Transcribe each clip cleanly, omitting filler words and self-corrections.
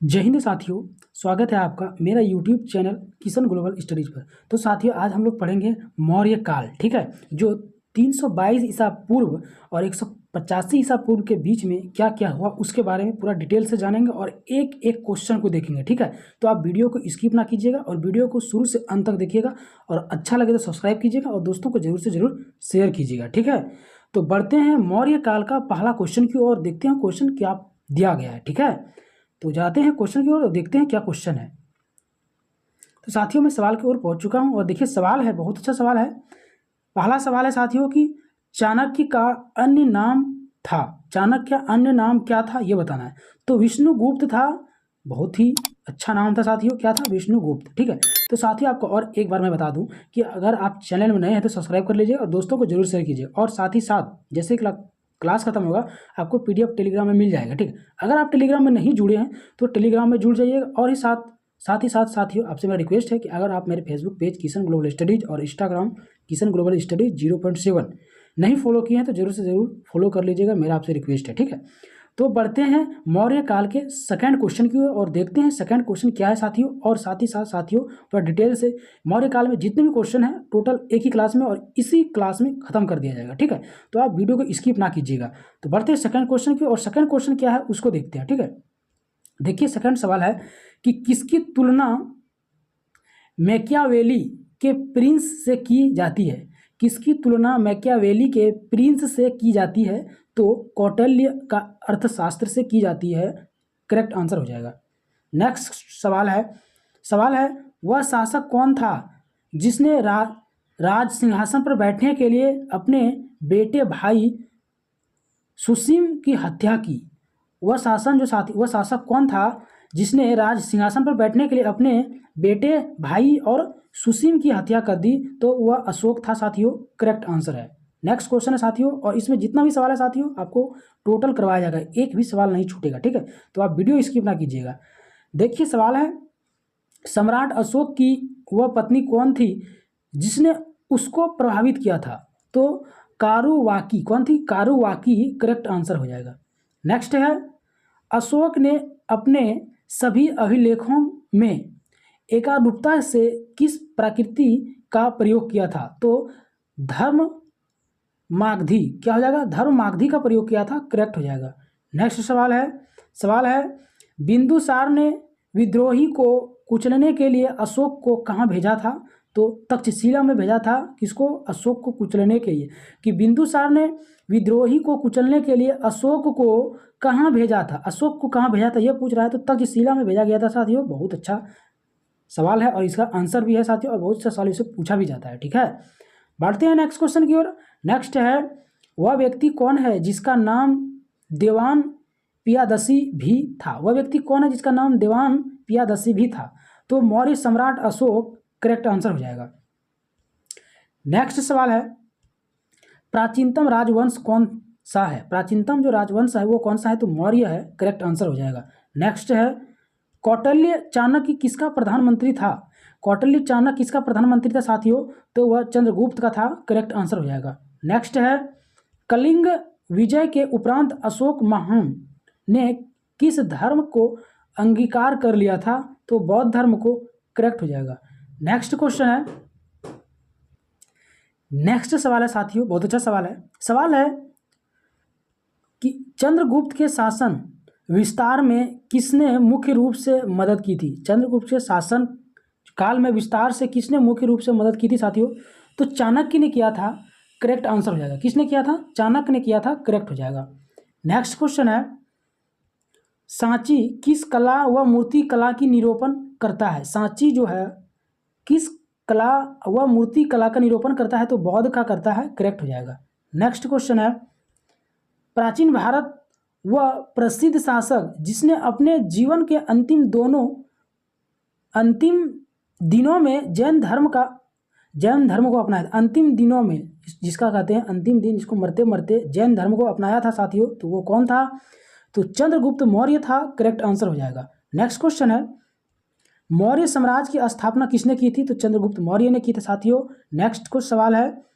जय हिंद साथियों। स्वागत है आपका मेरा YouTube channel Kishan global studies पर। तो साथियों आज हम लोग पढ़ेंगे मौर्य काल, ठीक है, जो 322 ईसा पूर्व और 185 ईसा पूर्व के बीच में क्या क्या हुआ उसके बारे में पूरा डिटेल से जानेंगे और एक एक क्वेश्चन को देखेंगे, ठीक है। तो आप वीडियो को स्किप ना कीजिएगा और वीडियो को शुरू से अंत तक देखिएगा और अच्छा लगे तो सब्सक्राइब कीजिएगा और दोस्तों को जरूर से जरूर शेयर कीजिएगा, ठीक है। तो बढ़ते हैं मौर्य काल का पहला क्वेश्चन की ओर, देखते हैं क्वेश्चन क्या दिया गया है, ठीक है। तो जाते हैं क्वेश्चन की ओर और देखते हैं क्या क्वेश्चन है। तो साथियों मैं सवाल की ओर पहुंच चुका हूं और देखिए सवाल है, बहुत अच्छा सवाल है। पहला सवाल है साथियों कि चाणक्य का अन्य नाम था, चाणक्य का अन्य नाम क्या था ये बताना है। तो विष्णुगुप्त था, बहुत ही अच्छा नाम था साथियों, क्या था? विष्णुगुप्त, ठीक है। तो साथियों आपको और एक बार मैं बता दूं कि अगर आप चैनल में नए हैं तो सब्सक्राइब कर लीजिए और दोस्तों को जरूर शेयर कीजिए और साथ ही साथ जैसे क्लास खत्म होगा आपको पीडीएफ टेलीग्राम में मिल जाएगा, ठीक है। अगर आप टेलीग्राम में नहीं जुड़े हैं तो टेलीग्राम में जुड़ जाइएगा और साथ ही साथ साथियों आपसे मेरा रिक्वेस्ट है कि अगर आप मेरे Facebook page Kishan global studies और इंस्टाग्राम किशन ग्लोबल स्टडीज 0.7 नहीं फॉलो किए हैं तो जरूर से जरूर फॉलो कर लीजिएगा, मेरा आपसे रिक्वेस्ट है, ठीक है। तो बढ़ते हैं मौर्य काल के सेकंड क्वेश्चन की ओर और देखते हैं सेकंड क्वेश्चन क्या है साथियों। और साथ ही साथ साथियों थोड़ा डिटेल से मौर्य काल में जितने भी क्वेश्चन हैं टोटल एक ही क्लास में और इसी क्लास में खत्म कर दिया जाएगा, ठीक है। तो आप वीडियो को स्किप ना कीजिएगा। तो बढ़ते हैं सेकंड क्वेश्चन की और सेकंड क्वेश्चन क्या है उसको देखते हैं, ठीक है। देखिए सेकंड सवाल है कि किसकी तुलना मैकियावेली के प्रिंस से की जाती है? किसकी तुलना मैकियावेली के प्रिंस से की जाती है? तो कौटिल्य का अर्थशास्त्र से की जाती है, करेक्ट आंसर हो जाएगा। नेक्स्ट सवाल है वह शासक कौन था जिसने राज सिंहासन पर बैठने के लिए अपने बेटे भाई सुसीम की हत्या की? वह शासक कौन था जिसने राज सिंहासन पर बैठने के लिए अपने बेटे भाई और सुसीम की हत्या कर दी? तो वह अशोक था साथियों, करेक्ट आंसर है। नेक्स्ट क्वेश्चन है साथियों और इसमें जितना भी सवाल है साथियों आपको टोटल करवाया जाएगा, एक भी सवाल नहीं छूटेगा, ठीक है। तो आप वीडियो स्किप ना कीजिएगा। देखिए सवाल है सम्राट अशोक की वह पत्नी कौन थी जिसने उसको प्रभावित किया था? तो कारुवाकी, कौन थी? कारुवाकी करेक्ट आंसर हो जाएगा। नेक्स्ट है अशोक ने अपने सभी अभिलेखों में एकारूपता से किस प्रकृति का प्रयोग किया था? तो धर्म मागधी, क्या हो जाएगा? धर्म मागधी का प्रयोग किया था, करेक्ट हो जाएगा। नेक्स्ट सवाल है बिंदुसार ने विद्रोही को कुचलने के लिए अशोक को कहाँ भेजा था? तो तक्षशिला में भेजा था। किसको? अशोक को कुचलने के लिए। कि बिंदुसार ने विद्रोही को कुचलने के लिए अशोक को कहाँ भेजा था? अशोक को कहाँ भेजा था ये पूछ रहा है, तो तक्षशिला में भेजा गया था साथियों। बहुत अच्छा सवाल है और इसका आंसर भी है साथियों और बहुत सा सवाल इससे पूछा भी जाता है, ठीक है। बढ़ते हैं नेक्स्ट क्वेश्चन की ओर। नेक्स्ट है वह व्यक्ति कौन है जिसका नाम देवान पियादसी भी था? वह व्यक्ति कौन है जिसका नाम देवान पियादसी भी था? तो मौर्य सम्राट अशोक, करेक्ट आंसर हो जाएगा। नेक्स्ट सवाल है प्राचीनतम राजवंश कौन सा है? प्राचीनतम जो राजवंश है वो कौन सा है? तो मौर्य है, करेक्ट आंसर हो जाएगा। नेक्स्ट है कौटिल्य चाणक्य किसका प्रधानमंत्री था? कौटिल्य चाणक्य किसका प्रधानमंत्री था साथियों? तो वह चंद्रगुप्त का था, करेक्ट आंसर हो जाएगा। नेक्स्ट है कलिंग विजय के उपरांत अशोक महान ने किस धर्म को अंगीकार कर लिया था? तो बौद्ध धर्म को, करेक्ट हो जाएगा। नेक्स्ट क्वेश्चन है, नेक्स्ट सवाल है साथियों, बहुत अच्छा सवाल है कि चंद्रगुप्त के शासन विस्तार में किसने मुख्य रूप से मदद की थी? चंद्रगुप्त के शासन काल में विस्तार से किसने मुख्य रूप से मदद की थी साथियों? तो चाणक्य ने किया था, करेक्ट आंसर हो जाएगा। किसने किया था? चाणक्य ने किया था, करेक्ट हो जाएगा। नेक्स्ट क्वेश्चन है सांची किस कला व मूर्ति कला की निरूपण करता है? सांची जो है किस कला व मूर्ति कला का निरूपण करता है? तो बौद्ध का करता है, करेक्ट हो जाएगा। नेक्स्ट क्वेश्चन है प्राचीन भारत वह प्रसिद्ध शासक जिसने अपने जीवन के अंतिम दिनों में जैन धर्म को अपनाया था। अंतिम दिनों में जिसका कहते हैं अंतिम दिन, जिसको मरते मरते जैन धर्म को अपनाया था साथियों, तो वो कौन था? तो चंद्रगुप्त मौर्य था, करेक्ट आंसर हो जाएगा। नेक्स्ट क्वेश्चन है मौर्य साम्राज्य की स्थापना किसने की थी? तो चंद्रगुप्त मौर्य ने की थी साथियों। नेक्स्ट कुछ सवाल है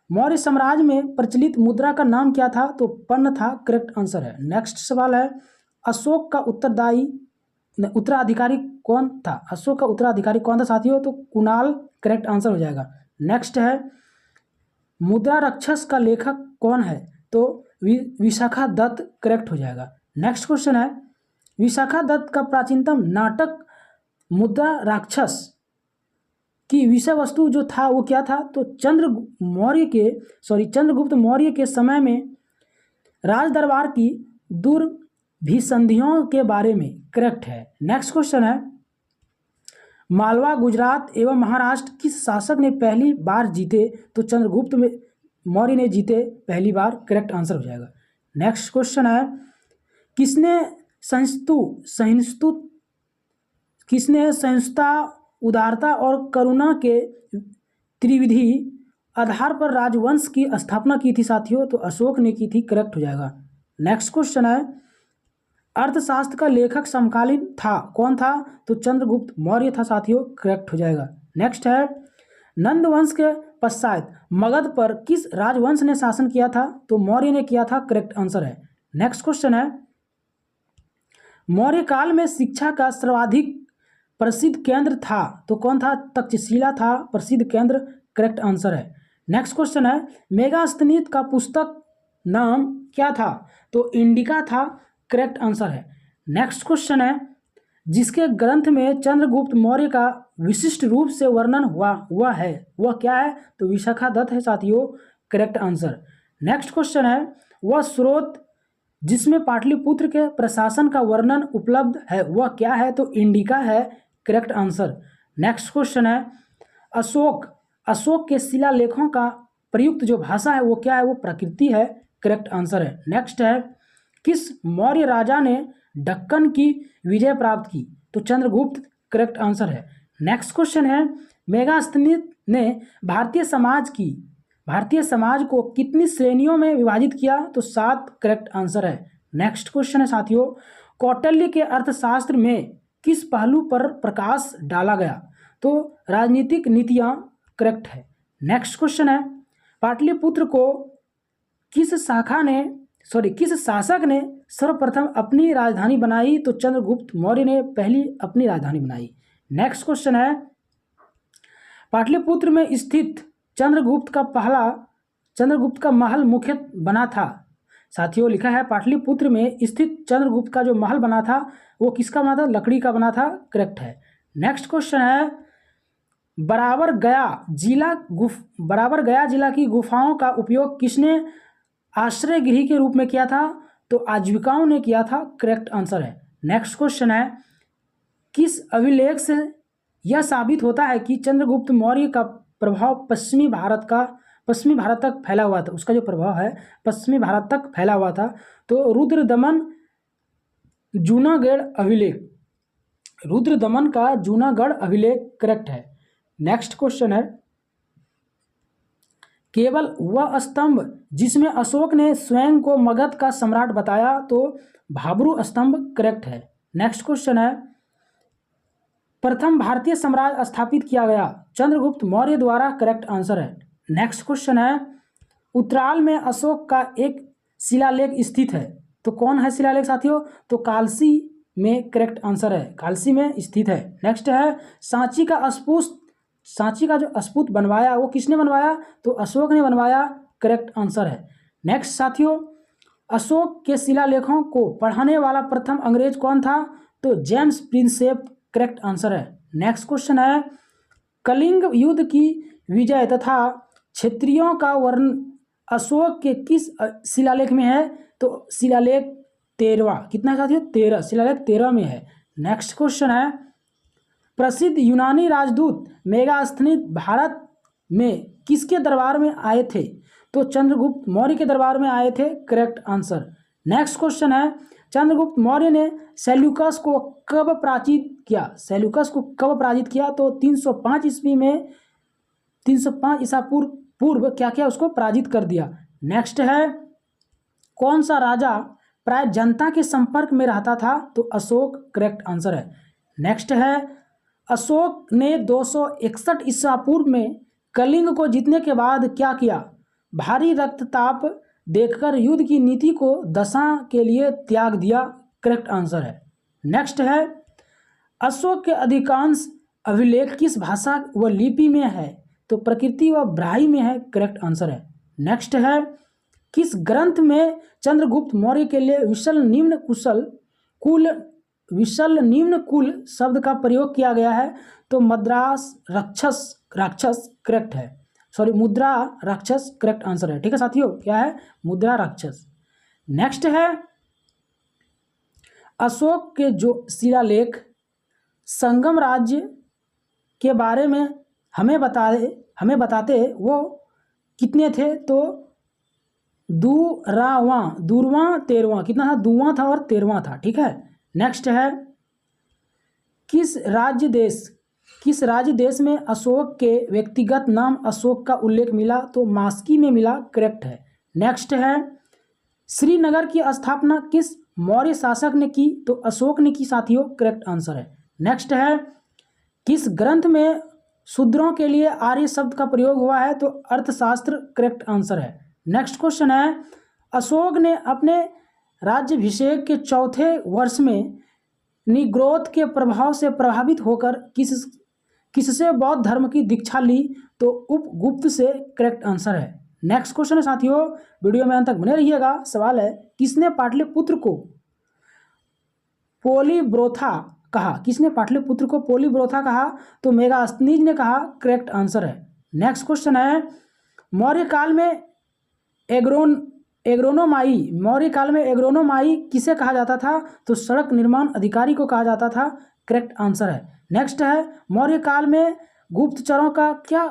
मौर्य साम्राज्य में प्रचलित मुद्रा का नाम क्या था? तो पन्न था, करेक्ट आंसर है। नेक्स्ट सवाल है अशोक का उत्तरदायी उत्तराधिकारी कौन था? अशोक का उत्तराधिकारी कौन था साथियों? तो कुणाल करेक्ट आंसर हो जाएगा। नेक्स्ट है मुद्रा राक्षस का लेखक कौन है? तो विशाखा दत्त करेक्ट हो जाएगा। नेक्स्ट क्वेश्चन है विशाखा दत्त का प्राचीनतम नाटक मुद्रा राक्षस की विषय वस्तु जो था वो क्या था? तो चंद्रगुप्त मौर्य के समय में राज दरबार की दुर्भिसंधियों के बारे में करेक्ट है। नेक्स्ट क्वेश्चन है मालवा, गुजरात एवं महाराष्ट्र किस शासक ने पहली बार जीते? तो चंद्रगुप्त मौर्य ने जीते पहली बार, करेक्ट आंसर हो जाएगा। नेक्स्ट क्वेश्चन है किसने सहिष्णुता, उदारता और करुणा के त्रिविधि आधार पर राजवंश की स्थापना की थी साथियों? तो अशोक ने की थी, करेक्ट हो जाएगा। नेक्स्ट क्वेश्चन है अर्थशास्त्र का लेखक समकालीन था, कौन था? तो चंद्रगुप्त मौर्य था साथियों, करेक्ट हो जाएगा। नेक्स्ट है नंद वंश के पश्चात मगध पर किस राजवंश ने शासन किया था? तो मौर्य ने किया था, करेक्ट आंसर है। नेक्स्ट क्वेश्चन है मौर्य काल में शिक्षा का सर्वाधिक प्रसिद्ध केंद्र था, तो कौन था? तक्षशिला था प्रसिद्ध केंद्र, करेक्ट आंसर है। नेक्स्ट क्वेश्चन है मेगास्थनीत का पुस्तक नाम क्या था? तो इंडिका था, करेक्ट आंसर है। नेक्स्ट क्वेश्चन है जिसके ग्रंथ में चंद्रगुप्त मौर्य का विशिष्ट रूप से वर्णन हुआ है वह क्या है? तो विशाखा दत्त है साथियों, करेक्ट आंसर। नेक्स्ट क्वेश्चन है वह स्रोत जिसमें पाटलिपुत्र के प्रशासन का वर्णन उपलब्ध है वह क्या है? तो इंडिका है, करेक्ट आंसर। नेक्स्ट क्वेश्चन है अशोक के शिलालेखों का प्रयुक्त जो भाषा है वो क्या है? वो प्रकृति है, करेक्ट आंसर है। नेक्स्ट है किस मौर्य राजा ने दक्कन की विजय प्राप्त की? तो चंद्रगुप्त, करेक्ट आंसर है। नेक्स्ट क्वेश्चन है मेगास्थनीत ने भारतीय समाज को कितनी श्रेणियों में विभाजित किया? तो 7, करेक्ट आंसर है। नेक्स्ट क्वेश्चन है साथियों कौटिल्य के अर्थशास्त्र में किस पहलू पर प्रकाश डाला गया? तो राजनीतिक नीतियां, करेक्ट है। नेक्स्ट क्वेश्चन है पाटलिपुत्र को किस शासक ने सर्वप्रथम अपनी राजधानी बनाई? तो चंद्रगुप्त मौर्य ने पहली अपनी राजधानी बनाई। नेक्स्ट क्वेश्चन है पाटलिपुत्र में स्थित चंद्रगुप्त का महल मुख्य बना था साथियों, लिखा है पाटलिपुत्र में स्थित चंद्रगुप्त का जो महल बना था वो किसका बना था? लकड़ी का बना था, करेक्ट है। नेक्स्ट क्वेश्चन है बराबर गया जिला की गुफाओं का उपयोग किसने आश्रय गृह के रूप में किया था? तो आजीविकाओं ने किया था, करेक्ट आंसर है। नेक्स्ट क्वेश्चन है किस अभिलेख से यह साबित होता है कि चंद्रगुप्त मौर्य का प्रभाव पश्चिमी भारत तक फैला हुआ था? उसका जो प्रभाव है पश्चिमी भारत तक फैला हुआ था। तो रुद्रदमन का जूनागढ़ अभिलेख, करेक्ट है। नेक्स्ट क्वेश्चन है केवल वह स्तंभ जिसमें अशोक ने स्वयं को मगध का सम्राट बताया? तो भाब्रू स्तंभ, करेक्ट है। नेक्स्ट क्वेश्चन है प्रथम भारतीय साम्राज्य स्थापित किया गया चंद्रगुप्त मौर्य द्वारा, करेक्ट आंसर है। नेक्स्ट क्वेश्चन है उत्तराल में अशोक का एक शिलालेख स्थित है, तो कौन है शिलालेख साथियों? तो कालसी में, करेक्ट आंसर है, कालसी में स्थित है। नेक्स्ट है सांची का जो अस्पुत बनवाया वो किसने बनवाया? तो अशोक ने बनवाया, करेक्ट आंसर है। नेक्स्ट साथियों अशोक के शिलालेखों को पढ़ाने वाला प्रथम अंग्रेज कौन था? तो जेम्स प्रिंसेप, करेक्ट आंसर है। नेक्स्ट क्वेश्चन है कलिंग युद्ध की विजय तथा क्षत्रियों का वर्णन अशोक के किस शिलालेख में है? तो शिलालेख 13, कितना है साथियों? 13, शिलालेख 13 में है। नेक्स्ट क्वेश्चन है प्रसिद्ध यूनानी राजदूत मेगास्थनीत भारत में किसके दरबार में आए थे? तो चंद्रगुप्त मौर्य के दरबार में आए थे, करेक्ट आंसर। नेक्स्ट क्वेश्चन है चंद्रगुप्त मौर्य ने सेल्यूकस को कब पराजित किया? तो 305 ईस्वी में, 305 ईसा पूर्व क्या किया? उसको पराजित कर दिया। नेक्स्ट है कौन सा राजा प्राय जनता के संपर्क में रहता था? तो अशोक, करेक्ट आंसर है। नेक्स्ट है अशोक ने 261 ईसा पूर्व में कलिंग को जीतने के बाद क्या किया? भारी रक्तचाप देखकर युद्ध की नीति को दशा के लिए त्याग दिया, करेक्ट आंसर है। नेक्स्ट है अशोक के अधिकांश अभिलेख किस भाषा व लिपि में है? तो प्रकृति व ब्राह्मी में है, करेक्ट आंसर है। नेक्स्ट है, किस ग्रंथ में चंद्रगुप्त मौर्य के लिए विशल निम्न कुल शब्द का प्रयोग किया गया है? तो राक्षस करेक्ट है, सॉरी मुद्रा राक्षस करेक्ट आंसर है। ठीक है साथियों, क्या है? मुद्रा राक्षस। नेक्स्ट है, अशोक के जो शिलालेख संगम राज्य के बारे में हमें बताते वो कितने थे? तो दूरवां 13वां, कितना था? 2वां था और 13वां था। ठीक है। नेक्स्ट है, किस राज्य देश में अशोक के व्यक्तिगत नाम अशोक का उल्लेख मिला? तो मास्की में मिला, करेक्ट है। नेक्स्ट है, श्रीनगर की स्थापना किस मौर्य शासक ने की? तो अशोक ने की साथियों, करेक्ट आंसर है। नेक्स्ट है, किस ग्रंथ में शूद्रों के लिए आर्य शब्द का प्रयोग हुआ है? तो अर्थशास्त्र, करेक्ट आंसर है। नेक्स्ट क्वेश्चन है, अशोक ने अपने राज्याभिषेक के चौथे वर्ष में निग्रोध के प्रभाव से प्रभावित होकर किससे बौद्ध धर्म की दीक्षा ली? तो उपगुप्त से, करेक्ट आंसर है। नेक्स्ट क्वेश्चन है साथियों, वीडियो में अंत तक बने रहिएगा। सवाल है, किसने पाटलिपुत्र को पोलीब्रोथा कहा? किसने पाटलिपुत्र को पोलीब्रोथा कहा? तो मेगास्थनीज ने कहा, करेक्ट आंसर है। नेक्स्ट क्वेश्चन है, मौर्य काल में एग्रोनोमाई किसे कहा जाता था? तो सड़क निर्माण अधिकारी को कहा जाता था, करेक्ट आंसर है। नेक्स्ट है, मौर्य काल में गुप्तचरों का क्या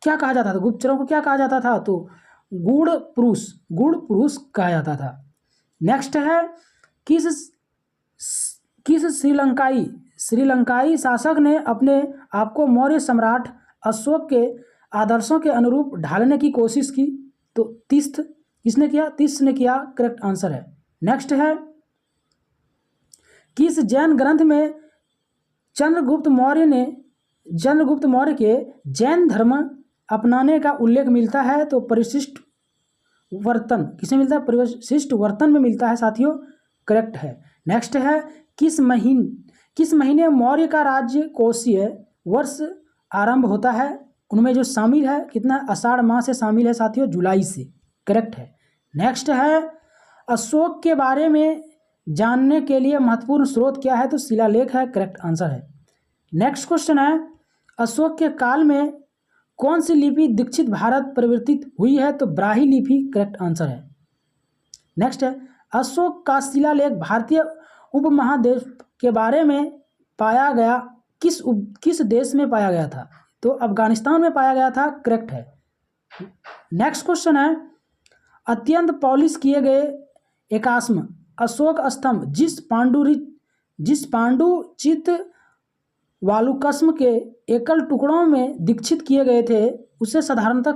कहा जाता था? गुप्तचरों को क्या कहा जाता था? तो गूढ़ पुरुष कहा जाता था। नेक्स्ट है, किस श्रीलंकाई शासक ने अपने आप को मौर्य सम्राट अशोक के आदर्शों के अनुरूप ढालने की कोशिश की? तो तीस्त किसने किया? तीस्त ने किया, करेक्ट आंसर है। नेक्स्ट है, किस जैन ग्रंथ में चंद्रगुप्त मौर्य के जैन धर्म अपनाने का उल्लेख मिलता है? तो परिशिष्ट वर्तन, किसमें मिलता है? परिशिष्ट वर्तन में मिलता है साथियों, करेक्ट है। नेक्स्ट है, किस महीने मौर्य का राज्य कोषीय वर्ष आरंभ होता है? उनमें जो शामिल है कितना? आषाढ़ माह से शामिल है साथियों, जुलाई से, करेक्ट है। नेक्स्ट है, अशोक के बारे में जानने के लिए महत्वपूर्ण स्रोत क्या है? तो शिलालेख है, करेक्ट आंसर है। नेक्स्ट क्वेश्चन है, अशोक के काल में कौन सी लिपि दक्षिण भारत परिवर्तित हुई है? तो ब्राह्मी लिपि, करेक्ट आंसर है। नेक्स्ट है, अशोक का शिलालेख भारतीय उपमहाद्वीप के बारे में पाया गया किस देश में पाया गया था? तो अफगानिस्तान में पाया गया था, करेक्ट है। नेक्स्ट क्वेश्चन है, अत्यंत पॉलिश किए गए एकाश्म अशोक स्तंभ जिस पांडुचित वालुकस्म के एकल टुकड़ों में दीक्षित किए गए थे, उसे साधारणतः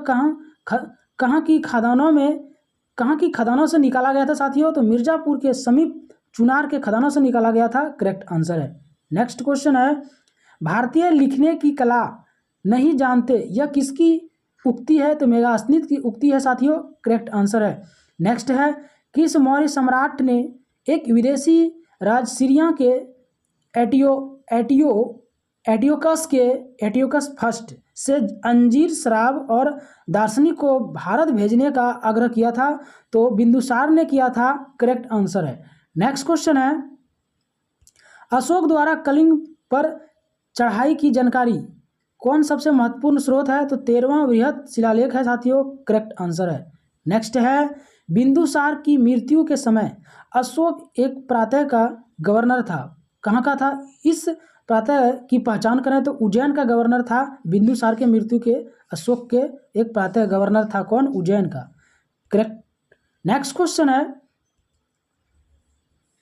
कहाँ की खदानों से निकाला गया था साथियों? तो मिर्जापुर के समीप चुनार के खदानों से निकाला गया था, करेक्ट आंसर है। नेक्स्ट क्वेश्चन है, भारतीय लिखने की कला नहीं जानते, यह किसकी उक्ति है? तो मेगास्थनीज की उक्ति है साथियों, करेक्ट आंसर है। नेक्स्ट है, किस मौर्य सम्राट ने एक विदेशी राज सीरिया के एटियोकस फर्स्ट से अंजीर, शराब और दार्शनिक को भारत भेजने का आग्रह किया था? तो बिंदुसार ने किया था, करेक्ट आंसर है। नेक्स्ट क्वेश्चन है, अशोक द्वारा कलिंग पर चढ़ाई की जानकारी कौन सबसे महत्वपूर्ण स्रोत है? तो 13वां बृहद शिलालेख है साथियों, करेक्ट आंसर है। नेक्स्ट है, बिंदुसार की मृत्यु के समय अशोक एक प्रांत का गवर्नर था, कहाँ का था? इस प्रांत की पहचान करें तो उज्जैन का गवर्नर था। बिंदुसार के मृत्यु के अशोक के एक प्रांत गवर्नर था, कौन? उज्जैन का, करेक्ट। नेक्स्ट क्वेश्चन है,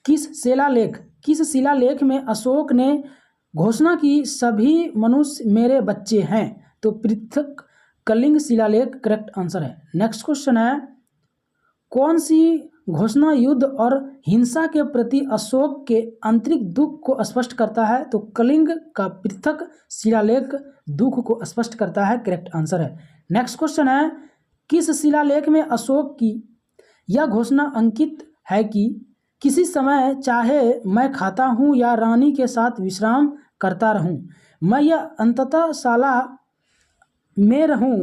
किस शिलालेख में अशोक ने घोषणा की सभी मनुष्य मेरे बच्चे हैं? तो पृथक कलिंग शिलालेख, करेक्ट आंसर है। नेक्स्ट क्वेश्चन है, कौन सी घोषणा युद्ध और हिंसा के प्रति अशोक के आंतरिक दुख को स्पष्ट करता है? तो कलिंग का पृथक शिलालेख दुख को स्पष्ट करता है, करेक्ट आंसर है। नेक्स्ट क्वेश्चन है, किस शिलालेख में अशोक की यह घोषणा अंकित है कि किसी समय चाहे मैं खाता हूँ या रानी के साथ विश्राम करता रहूं, मैं यह अंततः साला में रहूं,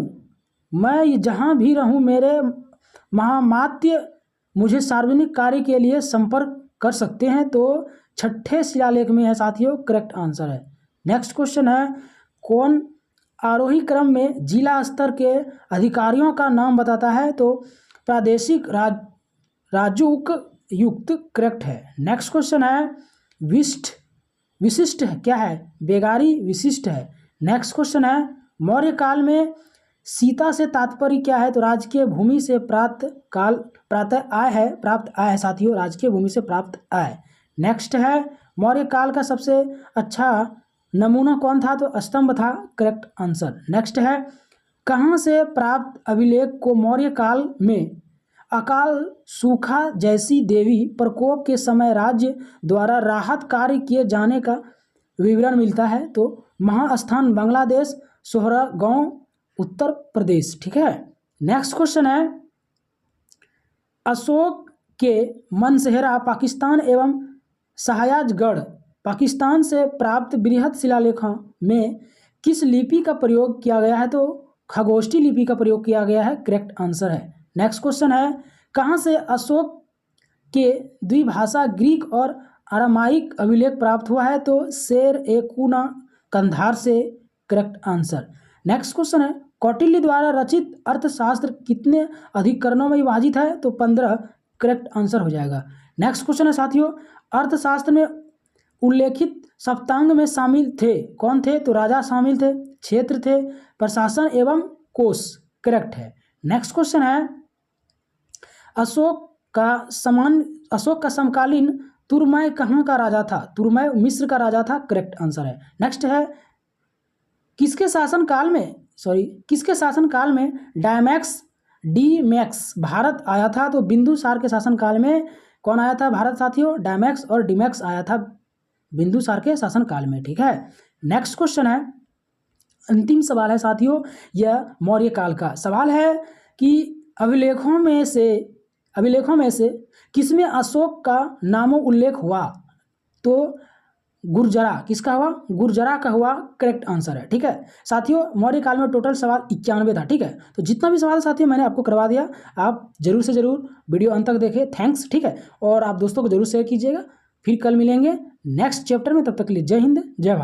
मैं जहां भी रहूं मेरे महामात्य मुझे सार्वजनिक कार्य के लिए संपर्क कर सकते हैं। तो छठे शिलालेख में है साथियों, करेक्ट आंसर है। नेक्स्ट क्वेश्चन है, कौन आरोही क्रम में जिला स्तर के अधिकारियों का नाम बताता है? तो प्रादेशिक राजूक युक्त करेक्ट है। नेक्स्ट क्वेश्चन है, विशिष्ट क्या है? बेगारी विशिष्ट है। नेक्स्ट क्वेश्चन है, मौर्य काल में सीता से तात्पर्य क्या है? तो राजकीय भूमि से प्राप्त आय है साथियों, राजकीय भूमि से प्राप्त आय। नेक्स्ट है, मौर्य काल का सबसे अच्छा नमूना कौन था? तो स्तंभ था, करेक्ट आंसर। नेक्स्ट है, कहाँ से प्राप्त अभिलेख को मौर्य काल में अकाल सूखा जैसी देवी प्रकोप के समय राज्य द्वारा राहत कार्य किए जाने का विवरण मिलता है? तो महास्थान बांग्लादेश, सोहरागांव उत्तर प्रदेश। ठीक है। नेक्स्ट क्वेश्चन है, अशोक के मनसेहरा पाकिस्तान एवं सहायाजगढ़ पाकिस्तान से प्राप्त बृहद शिलालेखों में किस लिपि का प्रयोग किया गया है? तो खगोष्ठी लिपि का प्रयोग किया गया है, करेक्ट आंसर है। नेक्स्ट क्वेश्चन है, कहाँ से अशोक के द्विभाषा ग्रीक और अरामाइक अभिलेख प्राप्त हुआ है? तो शेर ए कूना कंधार से, करेक्ट आंसर। नेक्स्ट क्वेश्चन है, कौटिल्य द्वारा रचित अर्थशास्त्र कितने अधिकरणों में विभाजित है? तो 15, करेक्ट आंसर हो जाएगा। नेक्स्ट क्वेश्चन है साथियों, अर्थशास्त्र में उल्लेखित सप्तांग में शामिल थे, कौन थे? तो राजा शामिल थे, क्षेत्र थे, प्रशासन एवं कोष, करेक्ट है। नेक्स्ट क्वेश्चन है, अशोक का समकालीन तुरमय कहाँ का राजा था? तुरमय मिस्र का राजा था, करेक्ट आंसर है। नेक्स्ट है, किसके शासनकाल में डीमैक्स भारत आया था? तो बिंदुसार के शासनकाल में कौन आया था भारत साथियों? डैमैक्स और डीमैक्स आया था बिंदुसार के शासनकाल में। ठीक है। नेक्स्ट क्वेश्चन है, अंतिम सवाल है साथियों, यह मौर्य काल का सवाल है कि अभिलेखों में से किसमें अशोक का नामो उल्लेख हुआ? तो गुर्जरा, किसका हुआ? गुर्जरा का हुआ, करेक्ट आंसर है। ठीक है साथियों, मौर्य काल में टोटल सवाल 91 था। ठीक है, तो जितना भी सवाल साथियों मैंने आपको करवा दिया, आप जरूर से जरूर वीडियो अंत तक देखें, थैंक्स। ठीक है, और आप दोस्तों को जरूर शेयर कीजिएगा। फिर कल मिलेंगे नेक्स्ट चैप्टर में, तब तक के लिए जय हिंद जय भारत।